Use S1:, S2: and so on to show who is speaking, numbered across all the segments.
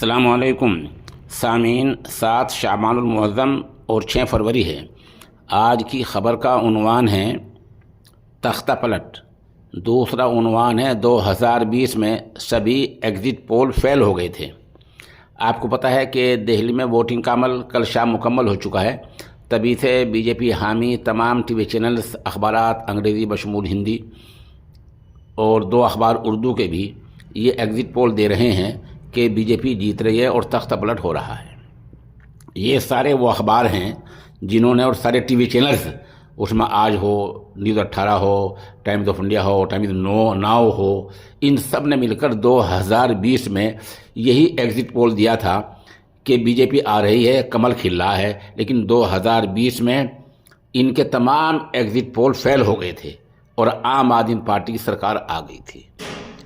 S1: अस्सलाम वालेकुम सामीन। 7 शाबान मुअज़्ज़म और 6 फरवरी है। आज की ख़बर का उन्वान है तख्ता पलट। दूसरा उन्वान है 2020 में सभी एग्ज़िट पोल फेल हो गए थे। आपको पता है कि दिल्ली में वोटिंग का अमल कल शाम मुकम्मल हो चुका है। तभी से बीजेपी हामी तमाम टीवी चैनल्स, अखबारात अंग्रेज़ी बशमूल हिंदी और 2 अखबार उर्दू के भी ये एग्ज़िट पोल दे रहे हैं कि बीजेपी जीत रही है और तख्ता पलट हो रहा है। ये सारे वो अखबार हैं जिन्होंने, और सारे टीवी चैनल्स, उसमें आज हो, न्यूज़ 18 हो, टाइम्स ऑफ इंडिया हो, टाइम्स नाउ हो, इन सब ने मिलकर 2020 में यही एग्ज़िट पोल दिया था कि बीजेपी आ रही है, कमल खिल रहा है। लेकिन 2020 में इनके तमाम एग्ज़िट पोल फेल हो गए थे और आम आदमी पार्टी की सरकार आ गई थी।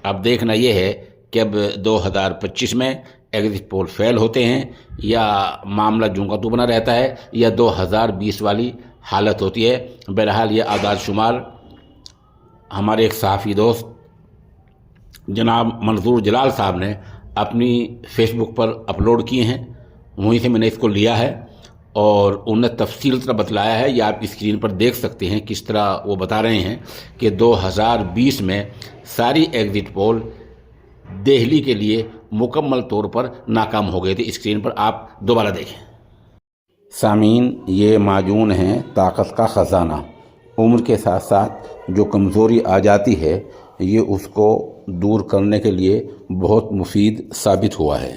S1: अब देखना ये है कि अब 2025 में एग्ज़िट पोल फेल होते हैं या मामला जूं का तू बना रहता है या 2020 वाली हालत होती है। बहरहाल ये आगाज़ शुमार हमारे एक सहाफ़ी दोस्त जनाब मंसूर जलाल साहब ने अपनी फेसबुक पर अपलोड किए हैं। वहीं से मैंने इसको लिया है और उन्हें तफसील तरह बतलाया है। ये आप स्क्रीन पर देख सकते हैं किस तरह वो बता रहे हैं कि 2020 में सारी एग्ज़िट पोल दिल्ली के लिए मुकम्मल तौर पर नाकाम हो गए थे। स्क्रीन पर आप दोबारा देखें। सामीन, ये माजून है ताकत का ख़जाना। उम्र के साथ साथ जो कमज़ोरी आ जाती है ये उसको दूर करने के लिए बहुत मुफीद साबित हुआ है।